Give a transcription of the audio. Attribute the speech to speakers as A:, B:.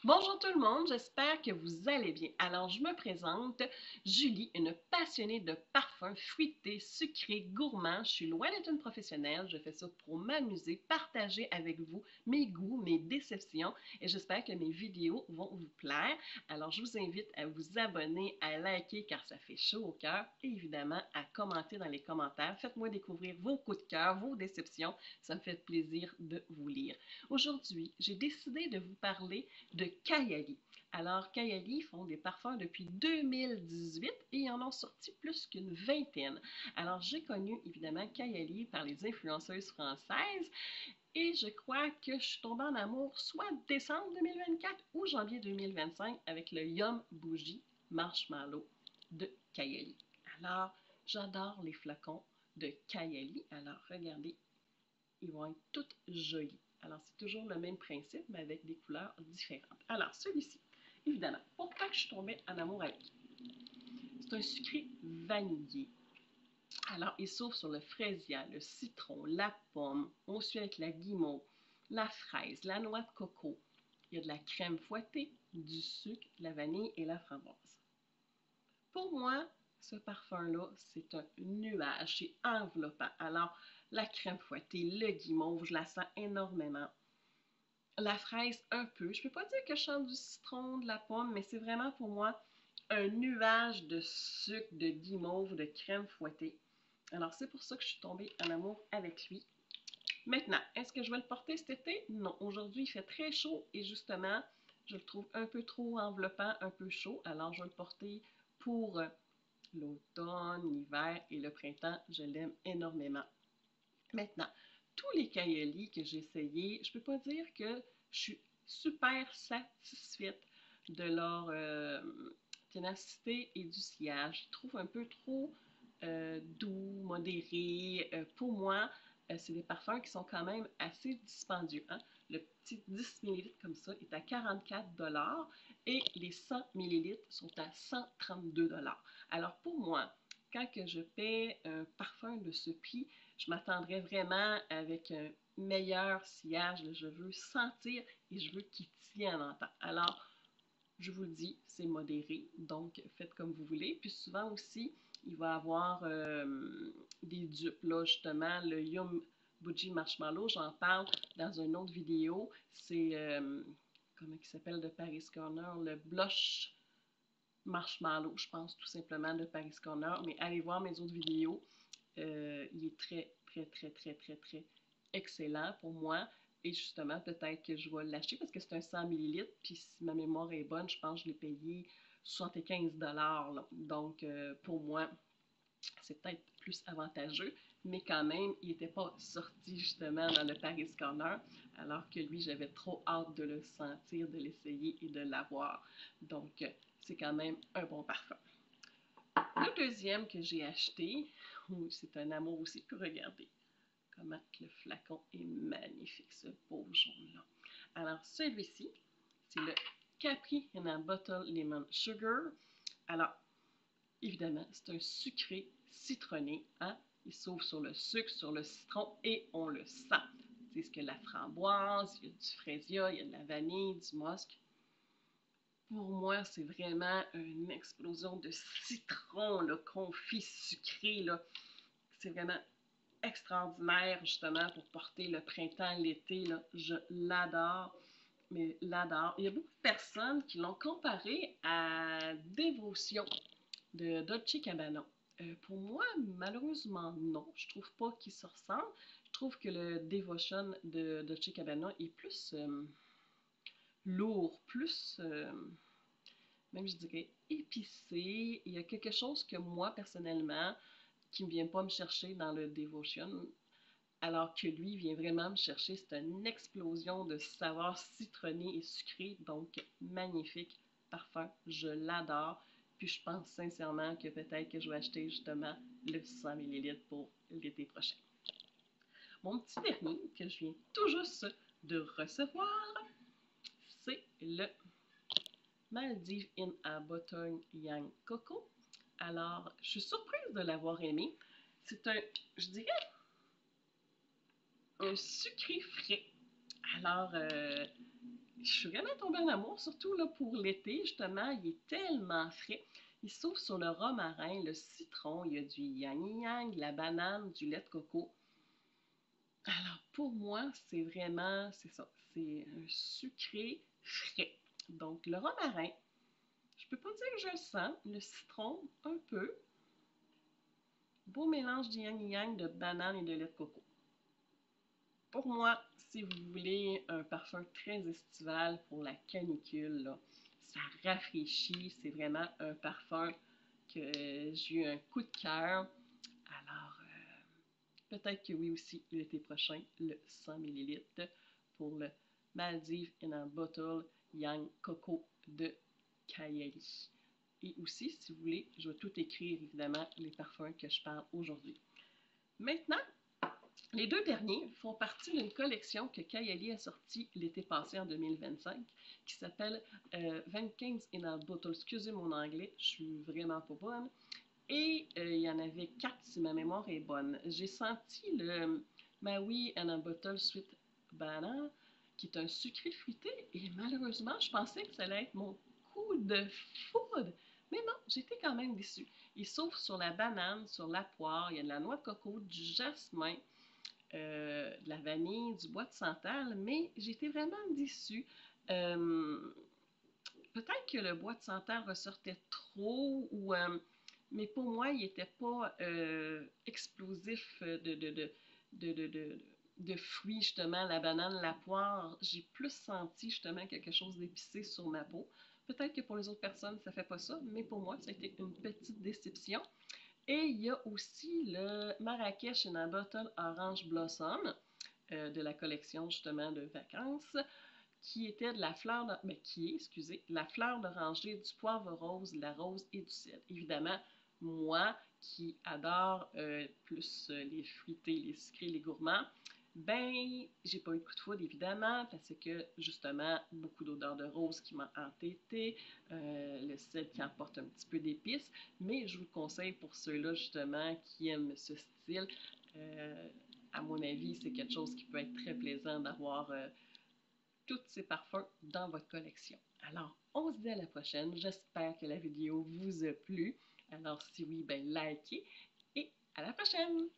A: Bonjour tout le monde, j'espère que vous allez bien. Alors, je me présente, Julie, une passionnée de parfums fruités, sucrés, gourmands. Je suis loin d'être une professionnelle, je fais ça pour m'amuser, partager avec vous mes goûts, mes déceptions et j'espère que mes vidéos vont vous plaire. Alors, je vous invite à vous abonner, à liker car ça fait chaud au cœur et évidemment à commenter dans les commentaires. Faites-moi découvrir vos coups de cœur, vos déceptions, ça me fait plaisir de vous lire. Aujourd'hui, j'ai décidé de vous parler de Kayali. Alors, Kayali font des parfums depuis 2018 et ils en ont sorti plus qu'une vingtaine. Alors, j'ai connu évidemment Kayali par les influenceuses françaises et je crois que je suis tombée en amour soit décembre 2024 ou janvier 2025 avec le Yum Bougie Marshmallow de Kayali. Alors, j'adore les flacons de Kayali. Alors, regardez, ils vont être toutes jolies. Alors, c'est toujours le même principe, mais avec des couleurs différentes. Alors, celui-ci, évidemment, pourquoi je suis tombée en amour avec? C'est un sucré vanillé. Alors, il s'ouvre sur le fraisier, le citron, la pomme. On suit avec la guimauve, la fraise, la noix de coco. Il y a de la crème fouettée, du sucre, de la vanille et la framboise. Pour moi, ce parfum-là, c'est un nuage, c'est enveloppant. Alors, la crème fouettée, le guimauve, je la sens énormément. La fraise, un peu. Je ne peux pas dire que je sens du citron, de la pomme, mais c'est vraiment pour moi un nuage de sucre, de guimauve, de crème fouettée. Alors, c'est pour ça que je suis tombée en amour avec lui. Maintenant, est-ce que je vais le porter cet été? Non. Aujourd'hui, il fait très chaud et justement, je le trouve un peu trop enveloppant, un peu chaud. Alors, je vais le porter pour l'automne, l'hiver et le printemps. Je l'aime énormément. Maintenant, tous les Kayali que j'ai essayés, je ne peux pas dire que je suis super satisfaite de leur ténacité et du sillage. Je trouve un peu trop doux, modéré. Pour moi, c'est des parfums qui sont quand même assez dispendieux. Hein? Le petit 10 ml comme ça est à 44 $ et les 100 ml sont à 132 $. Alors pour moi, quand que je paie un parfum de ce prix, je m'attendrais vraiment avec un meilleur sillage. Je veux sentir et je veux qu'il tienne en temps. Alors, je vous le dis, c'est modéré, donc faites comme vous voulez. Puis souvent aussi, il va y avoir des dupes, là, justement, le Yum Bougie Marshmallow, j'en parle dans une autre vidéo. C'est, comment il s'appelle, de Paris Corner, le Blush Marshmallow, je pense, tout simplement, de Paris Corner. Mais allez voir mes autres vidéos. Il est très, très, très, très, très, très excellent pour moi. Et justement, peut-être que je vais l'acheter parce que c'est un 100 millilitres. Puis si ma mémoire est bonne, je pense que je l'ai payé 75 $. Donc, pour moi, c'est peut-être plus avantageux. Mais quand même, il n'était pas sorti justement dans le Paris Corner. Alors que lui, j'avais trop hâte de le sentir, de l'essayer et de l'avoir. Donc, c'est quand même un bon parfum. Le deuxième que j'ai acheté, c'est un amour aussi, puis regardez comment le flacon est magnifique, ce beau jaune-là. Alors, celui-ci, c'est le Capri in a Bottle Lemon Sugar. Alors, évidemment, c'est un sucré citronné. Hein? Il s'ouvre sur le sucre, sur le citron et on le sent. C'est ce que la framboise, il y a du fraisia, il y a de la vanille, du musc. Pour moi, c'est vraiment une explosion de citron, le confit sucré. C'est vraiment extraordinaire, justement, pour porter le printemps, l'été. Je l'adore, mais l'adore. Il y a beaucoup de personnes qui l'ont comparé à Dévotion de Dolce Gabbana. Pour moi, malheureusement, non. Je trouve pas qu'ils se ressemblent. Je trouve que le Devotion de Dolce Gabbana est plus lourd, plus même je dirais épicé. Il y a quelque chose que moi, personnellement, qui ne vient pas me chercher dans le Devotion, alors que lui vient vraiment me chercher. C'est une explosion de saveurs citronnées et sucrées, donc magnifique parfum. Je l'adore. Puis je pense sincèrement que peut-être que je vais acheter justement le 100 ml pour l'été prochain. Mon petit dernier que je viens tout juste de recevoir, c'est le Maldives in a Button Yang Coco. Alors, je suis surprise de l'avoir aimé. C'est un, je dirais, un sucré frais. Alors, Je suis vraiment tombée en amour, surtout là, pour l'été, justement, il est tellement frais. Il s'ouvre sur le romarin, le citron, il y a du yang-yang, de la banane, du lait de coco. Alors, pour moi, c'est vraiment, c'est ça, c'est un sucré frais. Donc, le romarin, je peux pas dire que je le sens, le citron, un peu. Beau mélange de yang-yang, de banane et de lait de coco. Pour moi, si vous voulez un parfum très estival pour la canicule, là, ça rafraîchit, c'est vraiment un parfum que j'ai eu un coup de cœur. Alors, peut-être que oui aussi l'été prochain, le 100 millilitres pour le Maldives in a Bottle Yang Coco de Kayali. Et aussi, si vous voulez, je vais tout écrire évidemment les parfums que je parle aujourd'hui. Maintenant, les deux derniers font partie d'une collection que Kayali a sortie l'été passé en 2025 qui s'appelle 25 in a Bottle. Excusez mon anglais, je suis vraiment pas bonne. Et il y en avait quatre si ma mémoire est bonne. J'ai senti le Maui in a Bottle Sweet Banana qui est un sucré fruité et malheureusement, je pensais que ça allait être mon coup de foudre. Mais non, j'étais quand même déçue. Il s'ouvre sur la banane, sur la poire, il y a de la noix de coco, du jasmin, de la vanille, du bois de santal, mais j'étais vraiment déçue. Euh, Peut-être que le bois de santal ressortait trop, mais pour moi, il n'était pas explosif de fruits, justement, la banane, la poire. J'ai plus senti justement quelque chose d'épicé sur ma peau. Peut-être que pour les autres personnes, ça ne fait pas ça, mais pour moi, ça a été une petite déception. Et il y a aussi le Marrakech in a Bottle Orange Blossom de la collection justement de vacances qui était de la fleur de, mais qui est, excusez, la fleur d'oranger, du poivre rose, de la rose et du sel. Évidemment, moi qui adore plus les fruités, les sucrés, les gourmands, ben, j'ai pas eu de coup de foudre, évidemment, parce que, justement, beaucoup d'odeurs de rose qui m'ont entêté, le sel qui emporte un petit peu d'épices, mais je vous le conseille pour ceux-là, justement, qui aiment ce style. Euh, à mon avis, c'est quelque chose qui peut être très plaisant d'avoir tous ces parfums dans votre collection. Alors, on se dit à la prochaine. J'espère que la vidéo vous a plu. Alors, si oui, ben likez et à la prochaine!